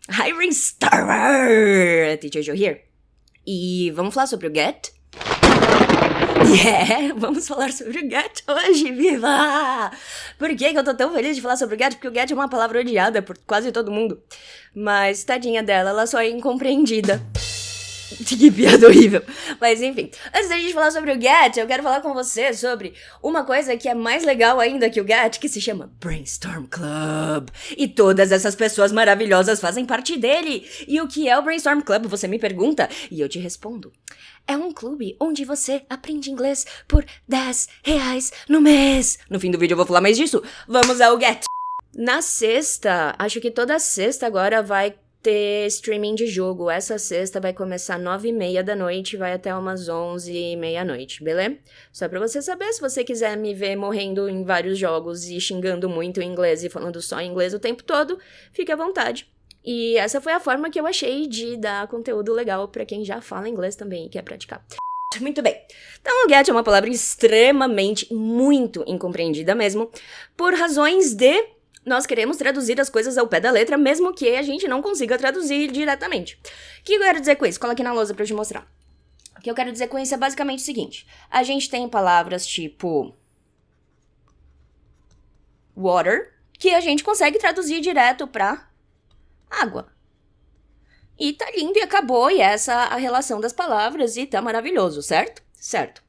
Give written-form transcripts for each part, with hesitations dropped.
Hi, Brainstormer! Teacher Joe here. E vamos falar sobre o Get? Vamos falar sobre o Get hoje, viva! Por que eu tô tão feliz de falar sobre o Get? Porque o Get é uma palavra odiada por quase todo mundo. Mas, tadinha dela, ela só é incompreendida. Que piada horrível. Mas enfim, antes da gente falar sobre o Get, eu quero falar com você sobre uma coisa que é mais legal ainda que o Get, que se chama Brainstorm Club. E todas essas pessoas maravilhosas fazem parte dele. E o que é o Brainstorm Club, você me pergunta, e eu te respondo. É um clube onde você aprende inglês por R$10 no mês. No fim do vídeo eu vou falar mais disso. Vamos ao Get. Na sexta, acho que toda sexta agora vai ter streaming de jogo. Essa sexta vai começar 9h30 da noite e vai até umas 11h30 da noite, beleza? Só pra você saber, se você quiser me ver morrendo em vários jogos e xingando muito em inglês e falando só inglês o tempo todo, fique à vontade. E essa foi a forma que eu achei de dar conteúdo legal pra quem já fala inglês também e quer praticar. Muito bem. Então, o get é uma palavra extremamente, muito incompreendida mesmo, por razões de nós queremos traduzir as coisas ao pé da letra, mesmo que a gente não consiga traduzir diretamente. O que eu quero dizer com isso? Cola aqui na lousa pra eu te mostrar. O que eu quero dizer com isso é basicamente o seguinte. A gente tem palavras tipo water, que a gente consegue traduzir direto pra água. E tá lindo e acabou, e essa é a relação das palavras, e tá maravilhoso, certo? Certo.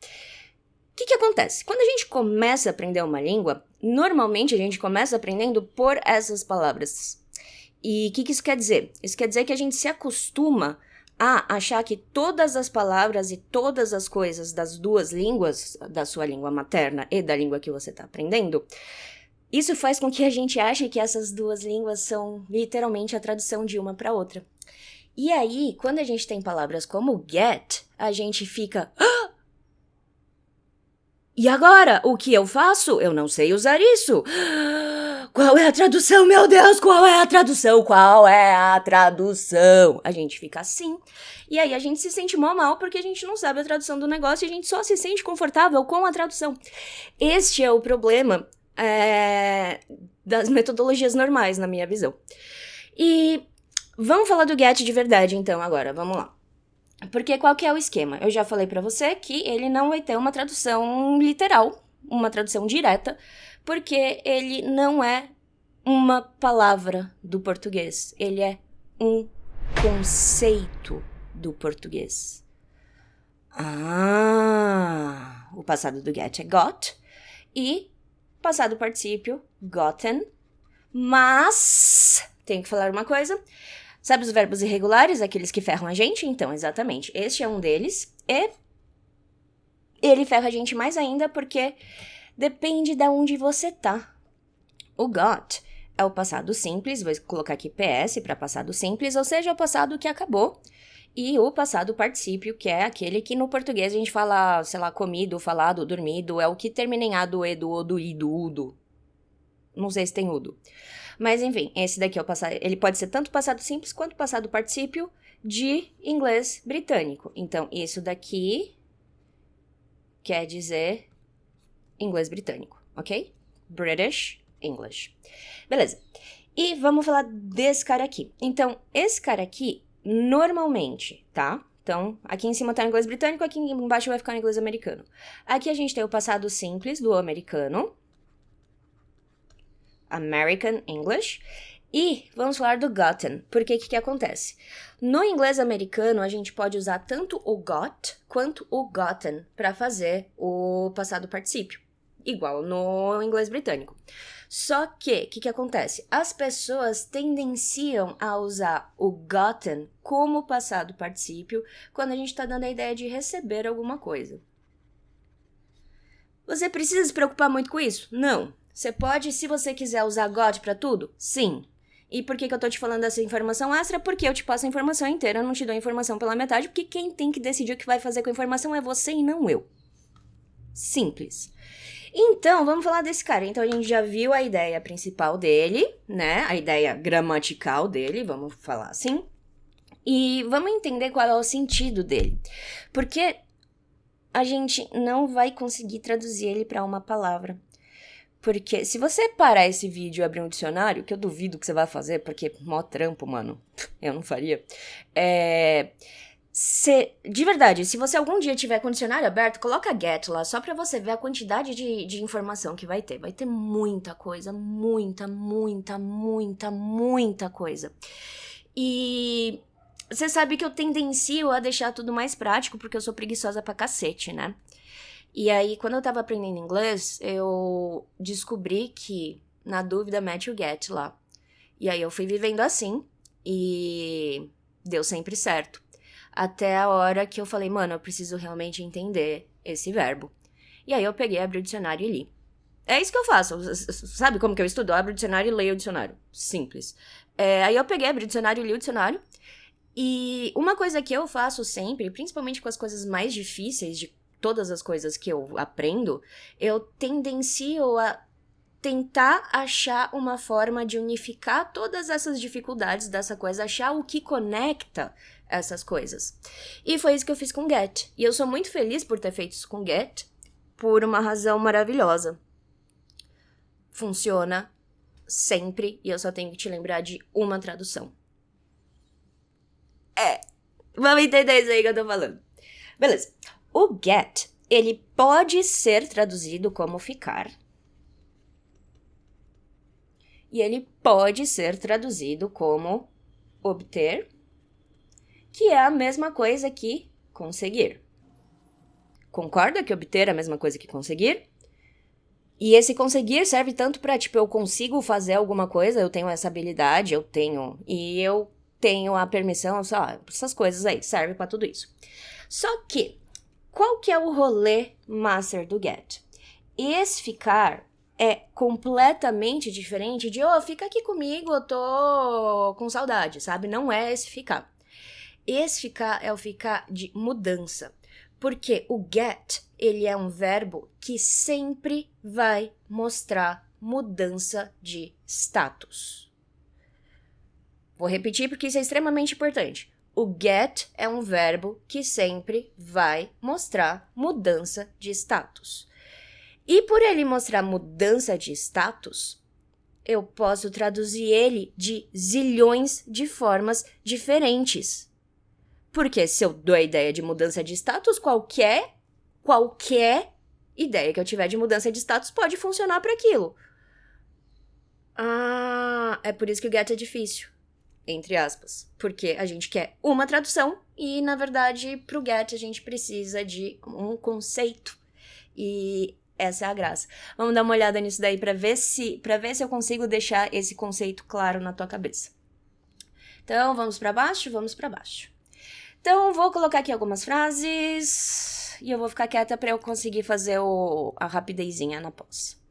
O que acontece? Quando a gente começa a aprender uma língua, normalmente a gente começa aprendendo por essas palavras. E o que isso quer dizer? Isso quer dizer que a gente se acostuma a achar que todas as palavras e todas as coisas das duas línguas, da sua língua materna e da língua que você está aprendendo, isso faz com que a gente ache que essas duas línguas são literalmente a tradução de uma para outra. E aí, quando a gente tem palavras como get, a gente fica... E agora, o que eu faço? Eu não sei usar isso. Qual é a tradução, meu Deus? Qual é a tradução? Qual é a tradução? A gente fica assim. E aí a gente se sente mó mal porque a gente não sabe a tradução do negócio e a gente só se sente confortável com a tradução. Este é o problema das metodologias normais, na minha visão. E vamos falar do get de verdade, então, agora. Vamos lá. Porque qual que é o esquema? Eu já falei pra você que ele não vai ter uma tradução literal, uma tradução direta, porque ele não é uma palavra do português, ele é um conceito do português. O passado do get é got e passado particípio, gotten, mas tenho que falar uma coisa. Sabe os verbos irregulares, aqueles que ferram a gente? Então, exatamente, este é um deles. E ele ferra a gente mais ainda porque depende de onde você tá. O got é o passado simples, vou colocar aqui PS para passado simples, ou seja, o passado que acabou. E o passado particípio, que é aquele que no português a gente fala, sei lá, comido, falado, dormido, é o que termina em ado, edo, odo, ido, udo. Não sei se tem udo. Mas enfim, esse daqui é o passado, ele pode ser tanto passado simples quanto passado particípio de inglês britânico. Então, isso daqui quer dizer inglês britânico, ok? British English. Beleza. E vamos falar desse cara aqui. Então, esse cara aqui, normalmente, tá? Então, aqui em cima tá o inglês britânico, aqui embaixo vai ficar o inglês americano. Aqui a gente tem o passado simples do americano, American English, e vamos falar do gotten, porque o que acontece? No inglês americano, a gente pode usar tanto o got quanto o gotten para fazer o passado particípio, igual no inglês britânico. Só que, o que acontece? As pessoas tendenciam a usar o gotten como passado particípio quando a gente está dando a ideia de receber alguma coisa. Você precisa se preocupar muito com isso? Não. Você pode, se você quiser usar got pra tudo? Sim. E por que eu tô te falando essa informação extra? Porque eu te passo a informação inteira, eu não te dou a informação pela metade, porque quem tem que decidir o que vai fazer com a informação é você e não eu. Simples. Então, vamos falar desse cara. Então, a gente já viu a ideia principal dele, né? A ideia gramatical dele, vamos falar assim. E vamos entender qual é o sentido dele. Porque a gente não vai conseguir traduzir ele pra uma palavra. Porque se você parar esse vídeo e abrir um dicionário, que eu duvido que você vai fazer, porque mó trampo, mano, eu não faria. De verdade, se você algum dia tiver com o dicionário aberto, coloca get lá, só pra você ver a quantidade de informação que vai ter. Vai ter muita coisa, muita coisa. E você sabe que eu tendencio a deixar tudo mais prático, porque eu sou preguiçosa pra cacete, né? E aí, quando eu tava aprendendo inglês, eu descobri que, na dúvida, mete o get lá. E aí eu fui vivendo assim, e deu sempre certo. Até a hora que eu falei, mano, eu preciso realmente entender esse verbo. E aí eu peguei, abri o dicionário e li. É isso que eu faço. Sabe como que eu estudo? Eu abro o dicionário e leio o dicionário. Simples. Aí eu peguei, abri o dicionário e li o dicionário. E uma coisa que eu faço sempre, principalmente com as coisas mais difíceis de todas as coisas que eu aprendo, eu tendencio a tentar achar uma forma de unificar todas essas dificuldades dessa coisa, achar o que conecta essas coisas. E foi isso que eu fiz com get. E eu sou muito feliz por ter feito isso com get, por uma razão maravilhosa. Funciona sempre, e eu só tenho que te lembrar de uma tradução. Vamos entender isso aí que eu tô falando. Beleza. O get, ele pode ser traduzido como ficar. E ele pode ser traduzido como obter, que é a mesma coisa que conseguir. Concorda que obter é a mesma coisa que conseguir? E esse conseguir serve tanto pra, tipo, eu consigo fazer alguma coisa, eu tenho essa habilidade, eu tenho a permissão, essas coisas aí, serve pra tudo isso. Só que, qual que é o rolê master do get? Esse ficar é completamente diferente de, fica aqui comigo, eu tô com saudade, sabe? Não é esse ficar. Esse ficar é o ficar de mudança. Porque o get, ele é um verbo que sempre vai mostrar mudança de status. Vou repetir porque isso é extremamente importante. O get é um verbo que sempre vai mostrar mudança de status. E por ele mostrar mudança de status, eu posso traduzir ele de zilhões de formas diferentes. Porque se eu dou a ideia de mudança de status, qualquer ideia que eu tiver de mudança de status pode funcionar para aquilo. É por isso que o get é difícil. Entre aspas, porque a gente quer uma tradução e, na verdade, pro get a gente precisa de um conceito. E essa é a graça. Vamos dar uma olhada nisso daí pra ver se eu consigo deixar esse conceito claro na tua cabeça. Então, vamos pra baixo? Vamos pra baixo. Então, vou colocar aqui algumas frases e eu vou ficar quieta pra eu conseguir fazer a rapidezinha na pós.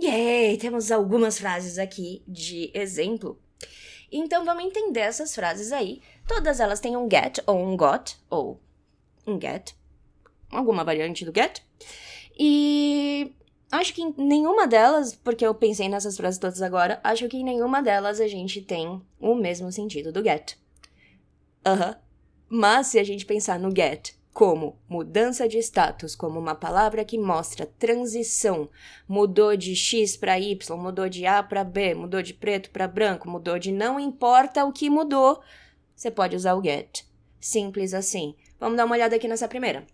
Yay! Temos algumas frases aqui de exemplo. Então, vamos entender essas frases aí. Todas elas têm um get ou um got, ou um get. Alguma variante do get. E acho que em nenhuma delas, porque eu pensei nessas frases todas agora, acho que em nenhuma delas a gente tem o mesmo sentido do get. Mas se a gente pensar no get como mudança de status, como uma palavra que mostra transição, mudou de X para Y, mudou de A para B, mudou de preto para branco, mudou de não importa o que mudou, você pode usar o get. Simples assim. Vamos dar uma olhada aqui nessa primeira.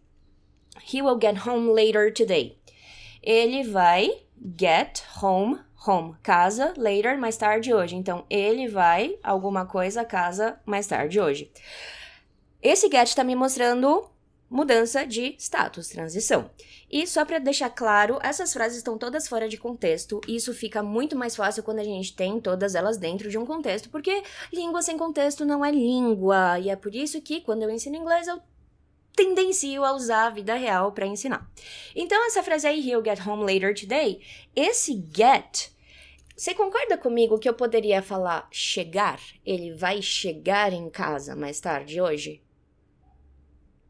He will get home later today. Ele vai get home, casa, later, mais tarde hoje. Então, ele vai alguma coisa, casa, mais tarde hoje. Esse get tá me mostrando mudança de status, transição. E só para deixar claro, essas frases estão todas fora de contexto, e isso fica muito mais fácil quando a gente tem todas elas dentro de um contexto, porque língua sem contexto não é língua, e é por isso que quando eu ensino inglês eu tendencio a usar a vida real para ensinar. Então essa frase aí, he'll get home later today, esse get, você concorda comigo que eu poderia falar chegar? Ele vai chegar em casa mais tarde hoje?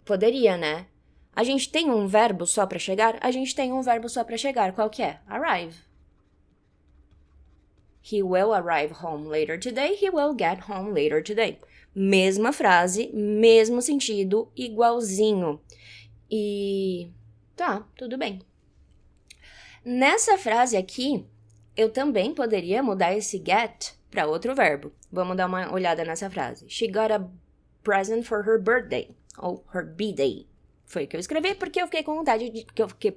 Poderia, né? A gente tem um verbo só pra chegar? A gente tem um verbo só pra chegar. Qual que é? Arrive. He will arrive home later today. He will get home later today. Mesma frase, mesmo sentido, igualzinho. E tá, tudo bem. Nessa frase aqui, eu também poderia mudar esse get para outro verbo. Vamos dar uma olhada nessa frase. She got a present for her birthday. Ou her B-day. Foi o que eu escrevi porque eu fiquei com vontade de... Porque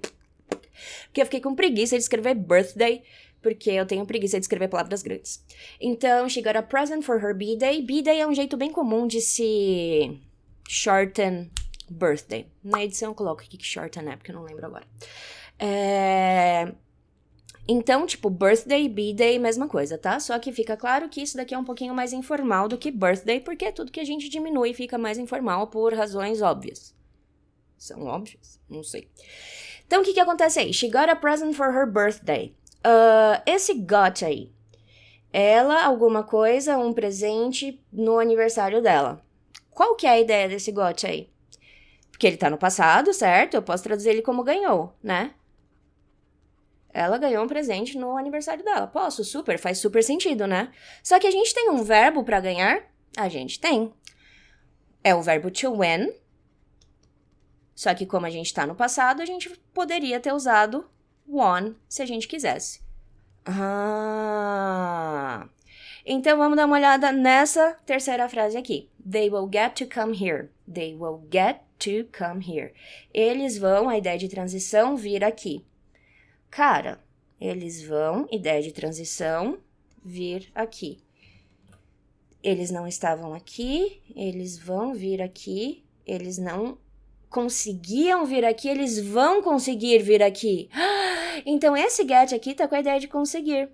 eu fiquei com preguiça de escrever birthday, porque eu tenho preguiça de escrever palavras grandes. Então, she got a present for her B-day. B-day é um jeito bem comum de se shorten birthday. Na edição eu coloco aqui que shorten é, porque eu não lembro agora. Então, tipo, birthday, B-day, mesma coisa, tá? Só que fica claro que isso daqui é um pouquinho mais informal do que birthday, porque é tudo que a gente diminui fica mais informal por razões óbvias. São óbvias? Não sei. Então, o que acontece aí? She got a present for her birthday. Esse got aí, ela, alguma coisa, um presente no aniversário dela. Qual que é a ideia desse got aí? Porque ele tá no passado, certo? Eu posso traduzir ele como ganhou, né? Ela ganhou um presente no aniversário dela. Posso, super, faz super sentido, né? Só que a gente tem um verbo pra ganhar? A gente tem. É o verbo to win. Só que como a gente tá no passado, a gente poderia ter usado won se a gente quisesse. Então vamos dar uma olhada nessa terceira frase aqui. They will get to come here. They will get to come here. Eles vão, a ideia de transição, vir aqui. Cara, eles vão, ideia de transição, vir aqui. Eles não estavam aqui, eles vão vir aqui, eles não conseguiam vir aqui, eles vão conseguir vir aqui. Então, esse get aqui tá com a ideia de conseguir.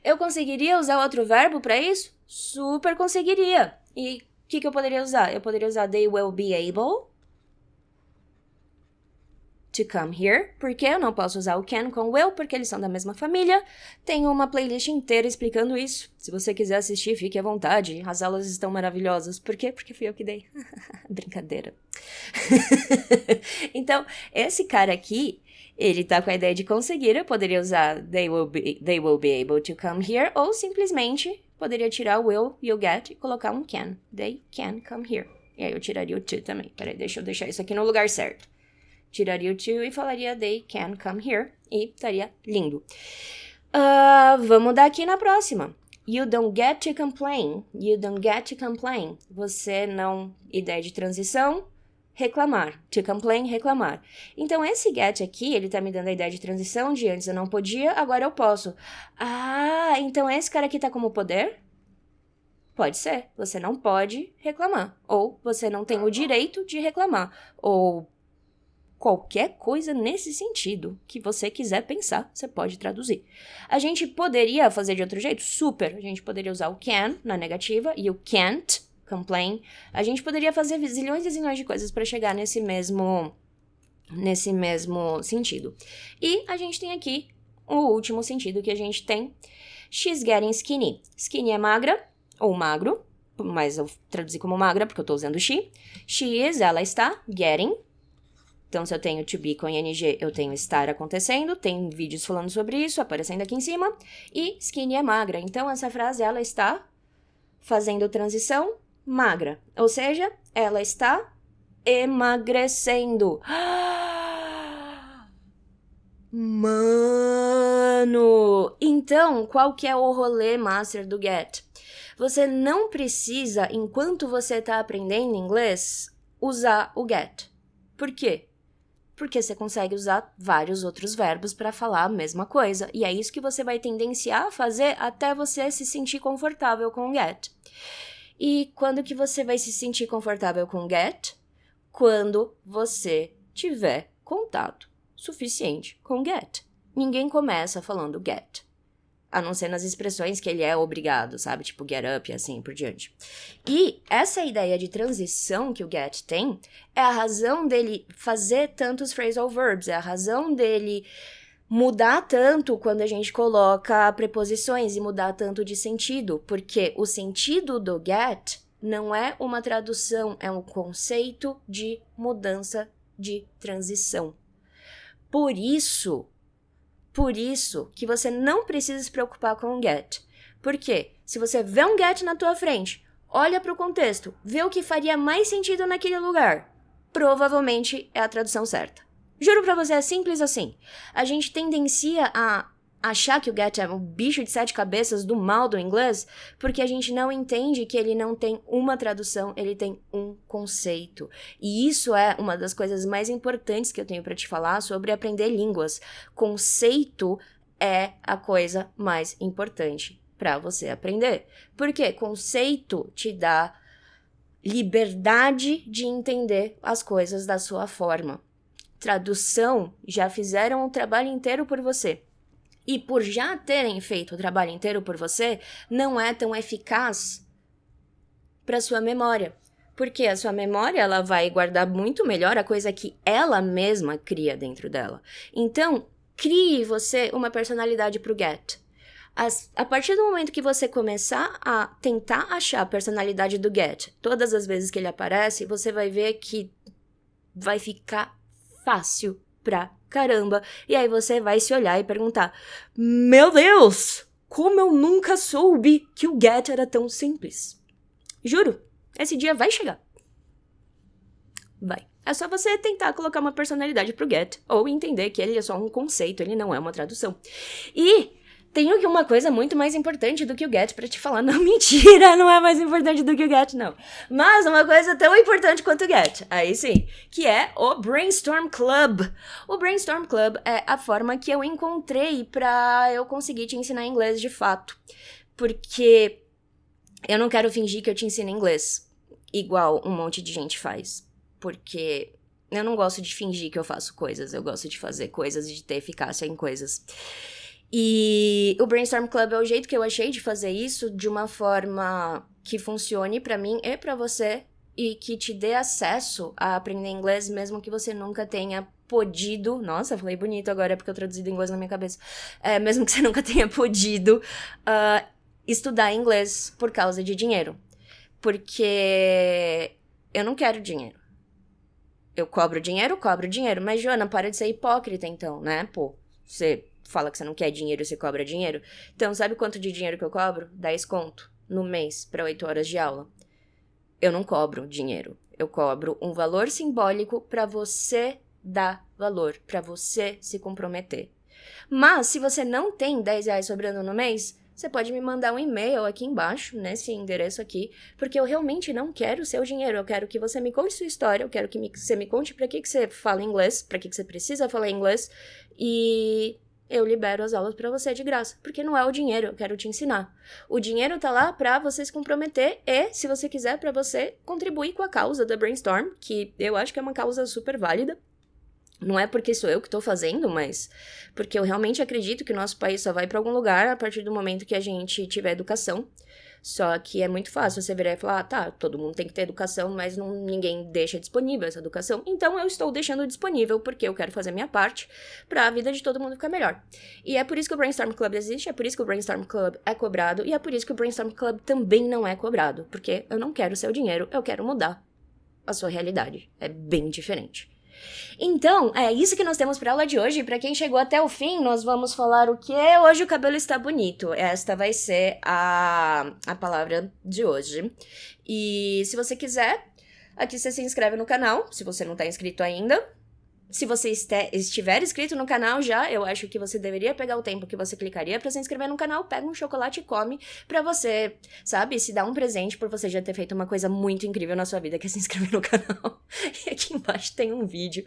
Eu conseguiria usar outro verbo para isso? Super conseguiria. E o que eu poderia usar? Eu poderia usar they will be able to come here, porque eu não posso usar o can com will, porque eles são da mesma família. Tem uma playlist inteira explicando isso. Se você quiser assistir, fique à vontade. As aulas estão maravilhosas. Por quê? Porque fui eu que dei. Brincadeira. Então, esse cara aqui, ele tá com a ideia de conseguir. Eu poderia usar they will be able to come here, ou simplesmente poderia tirar o will e o get e colocar um can. They can come here. E aí eu tiraria o to também. Peraí, deixa eu deixar isso aqui no lugar certo. Tiraria o to e falaria they can come here. E estaria lindo. Vamos dar aqui na próxima. You don't get to complain. You don't get to complain. Você não... Ideia de transição. Reclamar. To complain, reclamar. Então, esse get aqui, ele tá me dando a ideia de transição de antes eu não podia, agora eu posso. Então esse cara aqui tá como poder? Pode ser. Você não pode reclamar. Ou você não tem o direito de reclamar. Ou... qualquer coisa nesse sentido que você quiser pensar, você pode traduzir. A gente poderia fazer de outro jeito? Super! A gente poderia usar o can na negativa e o can't, complain. A gente poderia fazer zilhões e zilhões de coisas para chegar nesse mesmo sentido. E a gente tem aqui o último sentido que a gente tem. She's getting skinny. Skinny é magra ou magro, mas eu traduzi como magra porque eu tô usando she. She is, ela está, getting. Então, se eu tenho to be com ing, eu tenho estar acontecendo. Tem vídeos falando sobre isso, aparecendo aqui em cima. E skinny é magra. Então, essa frase, ela está fazendo transição magra. Ou seja, ela está emagrecendo. Mano! Então, qual que é o rolê master do get? Você não precisa, enquanto você está aprendendo inglês, usar o get. Por quê? Porque você consegue usar vários outros verbos para falar a mesma coisa. E é isso que você vai tendenciar a fazer até você se sentir confortável com o get. E quando que você vai se sentir confortável com o get? Quando você tiver contato suficiente com o get. Ninguém começa falando get. A não ser nas expressões que ele é obrigado, sabe? Tipo get up e assim por diante. E essa ideia de transição que o get tem é a razão dele fazer tantos phrasal verbs, é a razão dele mudar tanto quando a gente coloca preposições e mudar tanto de sentido, porque o sentido do get não é uma tradução, é um conceito de mudança de transição. Por isso por isso que você não precisa se preocupar com o get. Por quê? Se você vê um get na tua frente, olha para o contexto, vê o que faria mais sentido naquele lugar, provavelmente é a tradução certa. Juro pra você, é simples assim. A gente tendencia a achar que o get é um bicho de 7 cabeças do mal do inglês, porque a gente não entende que ele não tem uma tradução, ele tem um conceito. E isso é uma das coisas mais importantes que eu tenho pra te falar sobre aprender línguas. Conceito é a coisa mais importante pra você aprender. Porque conceito te dá liberdade de entender as coisas da sua forma. Tradução já fizeram o trabalho inteiro por você. E por já terem feito o trabalho inteiro por você, não é tão eficaz para sua memória. Porque a sua memória ela vai guardar muito melhor a coisa que ela mesma cria dentro dela. Então, crie você uma personalidade para o get. A partir do momento que você começar a tentar achar a personalidade do get, todas as vezes que ele aparece, você vai ver que vai ficar fácil pra caramba. E aí você vai se olhar e perguntar: meu Deus, como eu nunca soube que o get era tão simples. Juro, esse dia vai chegar. Vai. É só você tentar colocar uma personalidade pro get, ou entender que ele é só um conceito, ele não é uma tradução. E tenho aqui uma coisa muito mais importante do que o get pra te falar. Não, mentira, não é mais importante do que o get, não. Mas uma coisa tão importante quanto o get, aí sim, que é o Brainstorm Club. O Brainstorm Club é a forma que eu encontrei pra eu conseguir te ensinar inglês de fato. Porque eu não quero fingir que eu te ensino inglês igual um monte de gente faz. Porque eu não gosto de fingir que eu faço coisas, eu gosto de fazer coisas e de ter eficácia em coisas. E o Brainstorm Club é o jeito que eu achei de fazer isso de uma forma que funcione pra mim e pra você e que te dê acesso a aprender inglês mesmo que você nunca tenha podido... Nossa, falei bonito agora porque eu traduzi do inglês na minha cabeça. Mesmo que você nunca tenha podido estudar inglês por causa de dinheiro. Porque eu não quero dinheiro. Eu cobro dinheiro, mas Joana, para de ser hipócrita então, né? Pô, você fala que você não quer dinheiro e você cobra dinheiro. Então, sabe quanto de dinheiro que eu cobro? 10 conto no mês para 8 horas de aula. Eu não cobro dinheiro. Eu cobro um valor simbólico para você dar valor, para você se comprometer. Mas, se você não tem 10 reais sobrando no mês, você pode me mandar um e-mail aqui embaixo, nesse endereço aqui, porque eu realmente não quero seu dinheiro. Eu quero que você me conte sua história, eu quero que você me conte para que você fala inglês, para que você precisa falar inglês, e eu libero as aulas pra você de graça, porque não é o dinheiro, eu quero te ensinar. O dinheiro tá lá pra você se comprometer e, se você quiser, pra você contribuir com a causa da Brainstorm, que eu acho que é uma causa super válida. Não é porque sou eu que tô fazendo, mas porque eu realmente acredito que o nosso país só vai pra algum lugar a partir do momento que a gente tiver educação. Só que é muito fácil você virar e falar, tá, todo mundo tem que ter educação, mas ninguém deixa disponível essa educação. Então eu estou deixando disponível porque eu quero fazer minha parte pra vida de todo mundo ficar melhor. E é por isso que o Brainstorm Club existe, é por isso que o Brainstorm Club é cobrado, e é por isso que o Brainstorm Club também não é cobrado. Porque eu não quero seu dinheiro, eu quero mudar a sua realidade. É bem diferente. Então, é isso que nós temos para aula de hoje. Para quem chegou até o fim, nós vamos falar o quê? Hoje o cabelo está bonito. Esta vai ser a palavra de hoje. E se você quiser, aqui você se inscreve no canal, se você não está inscrito ainda. Se você estiver inscrito no canal já, eu acho que você deveria pegar o tempo que você clicaria pra se inscrever no canal, pega um chocolate e come pra você, sabe, se dar um presente por você já ter feito uma coisa muito incrível na sua vida, que é se inscrever no canal. E aqui embaixo tem um vídeo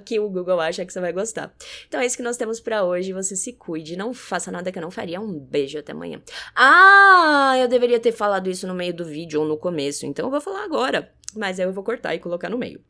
que o Google acha que você vai gostar. Então é isso que nós temos pra hoje, você se cuide, não faça nada que eu não faria, um beijo, até amanhã. Ah, eu deveria ter falado isso no meio do vídeo ou no começo, então eu vou falar agora, mas aí eu vou cortar e colocar no meio.